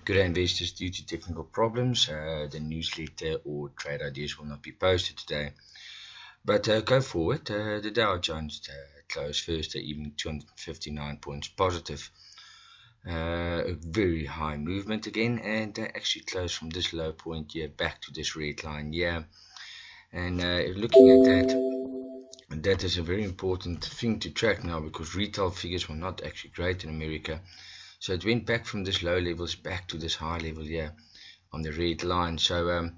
Good day, investors. Due to technical problems, the newsletter or trade ideas will not be posted today. But go forward. The Dow Jones closed Thursday evening 259 points positive. A very high movement again, and they actually closed from this low point here back to this red line here. And looking at that is a very important thing to track now, because retail figures were not actually great in America. So it went back from this low levels back to this high level here on the red line. So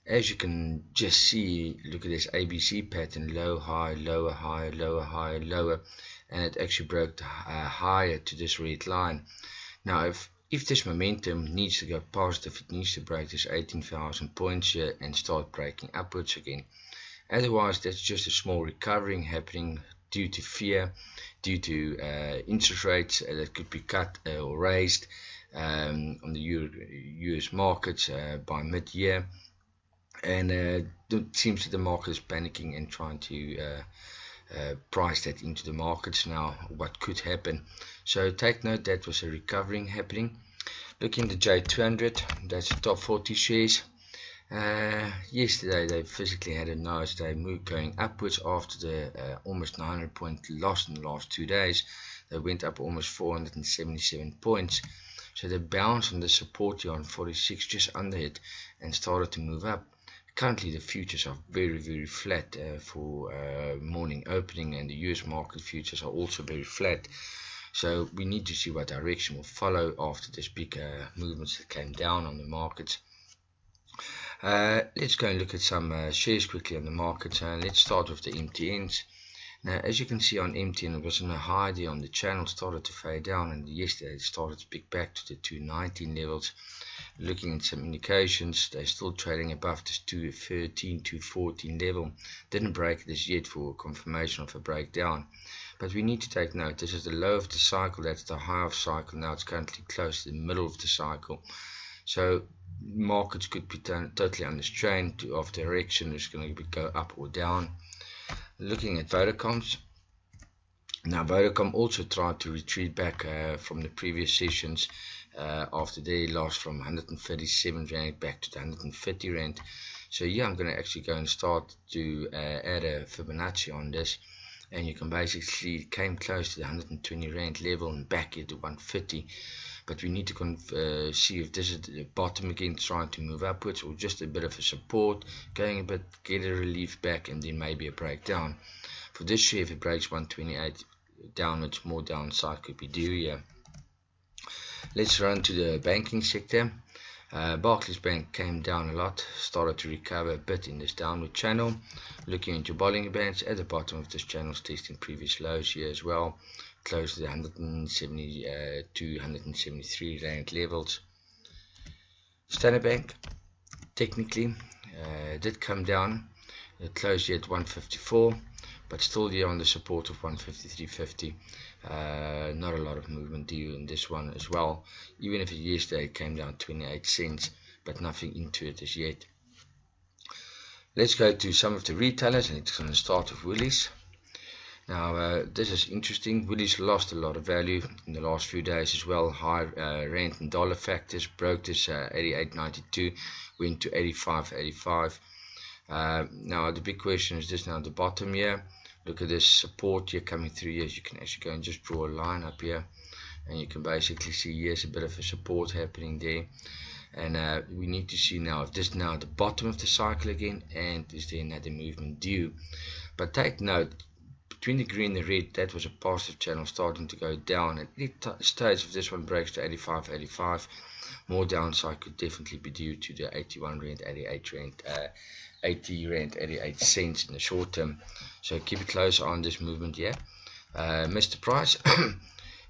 as you can just see, look at this ABC pattern: low, high, lower, high, lower, high, lower, and it actually broke higher to this red line. Now if this momentum needs to go positive, it needs to break this 18,000 points here and start breaking upwards again. Otherwise, that's just a small recovering happening due to fear, due to interest rates that could be cut or raised on the US markets by mid-year. And it seems that the market is panicking and trying to price that into the markets now, what could happen. So take note, that was a recovering happening. Looking at the J200, that's the top 40 shares. Yesterday they physically had a nice day move going upwards after the almost 900 point loss in the last 2 days. They went up almost 477 points. So they bounced on the support here on 46, just under it, and started to move up. Currently the futures are very flat for morning opening, and the US market futures are also very flat. So we need to see what direction will follow after this big movements that came down on the markets. Let's go and look at some shares quickly on the market. Let's start with the MTNs. Now, as you can see on MTN, it was on a high there on the channel, started to fade down, and yesterday it started to pick back to the 219 levels. Looking at some indications, they're still trading above this 213, 214 level. Didn't break this yet for confirmation of a breakdown. But we need to take note, this is the low of the cycle, that's the high of the cycle. Now it's currently close to the middle of the cycle. So markets could be totally under strain of direction. It's going to go up or down. Looking at Vodacom. Now Vodacom also tried to retreat back from the previous sessions after their loss from 137 Rand back to the 150 Rand. So yeah, I'm going to actually go and start to add a Fibonacci on this. And you can basically see it came close to the 120 Rand level and back here to 150. But we need to see if this is the bottom again, trying to move upwards, or just a bit of a support, going a bit, get a relief back, and then maybe a breakdown. For this share, if it breaks 128 downwards, more downside could be due here. Let's run to the banking sector. Barclays Bank came down a lot, started to recover a bit in this downward channel. Looking into Bollinger Bands, at the bottom of this channel, testing previous lows here as well. Close to the 172, 173 Rand levels. Standard Bank technically did come down. It closed here at 154, but still here on the support of 153.50. Not a lot of movement due in this one as well, even if yesterday it came down 28 cents, but nothing into it as yet. Let's go to some of the retailers, and it's going to start with Woolies. Now this is interesting. Woolies lost a lot of value in the last few days as well. High rand and dollar factors broke this 88.92, went to 85.85. Now the big question is this: now the bottom here, look at this support here coming through here. You can actually go and just draw a line up here, and you can basically see here's a bit of a support happening there. And we need to see now if this is now the bottom of the cycle again, and is there another movement due. But take note, between the green and the red, that was a positive channel starting to go down. At any stage, if this one breaks to 85.85, more downside could definitely be due to the 81 Rand, 88 Rand, 80 Rand, 88 cents in the short term. So keep it close on this movement here. Mr. Price,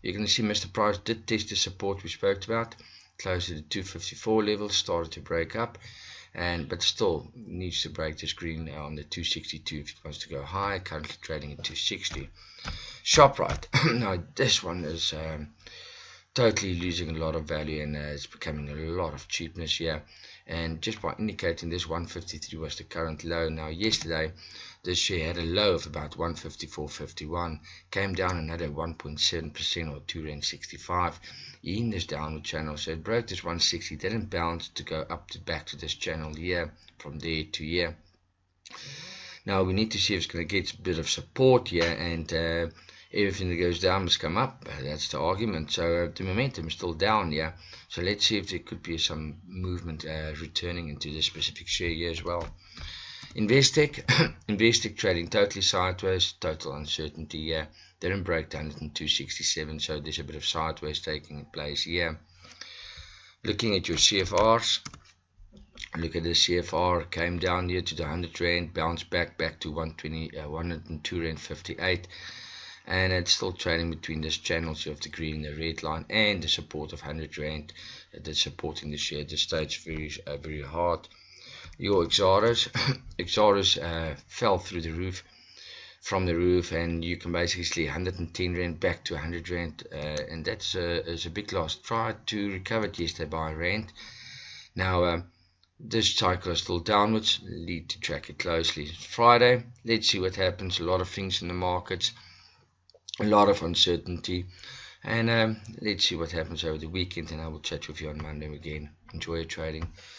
you're going to see Mr. Price did test the support we spoke about, close to the 254 level, started to break up, but still needs to break this green on the 262 if it wants to go high. Currently trading at 260. Shoprite, now this one is totally losing a lot of value, and it's becoming a lot of cheapness here. And just by indicating this 153 was the current low. Now yesterday this share had a low of about 154.51, came down another 1.7% or 2 Rand 65, in this downward channel. So it broke this 160, didn't bounce to go up to back to this channel here, from there to here. Now we need to see if it's going to get a bit of support here, and everything that goes down must come up. That's the argument. So the momentum is still down here. So let's see if there could be some movement returning into this specific share here as well. Investec, Investec trading totally sideways, total uncertainty here. Didn't break down in 267, so there's a bit of sideways taking place here. Looking at your CFRs, look at the CFR, came down here to the 100 Rand, bounced back to 102 Rand 58, and it's still trading between this channels of the green and the red line, and the support of 100 Rand that's supporting the share at this stage very hard. Your Exodus, fell through the roof, from the roof, and you can basically see 110 Rand back to 100 Rand, and that's is a big loss. Tried to recover it yesterday by a Rand. Now this cycle is still downwards. Need to track it closely. It's Friday. Let's see what happens. A lot of things in the markets, a lot of uncertainty, and let's see what happens over the weekend. And I will chat with you on Monday again. Enjoy your trading.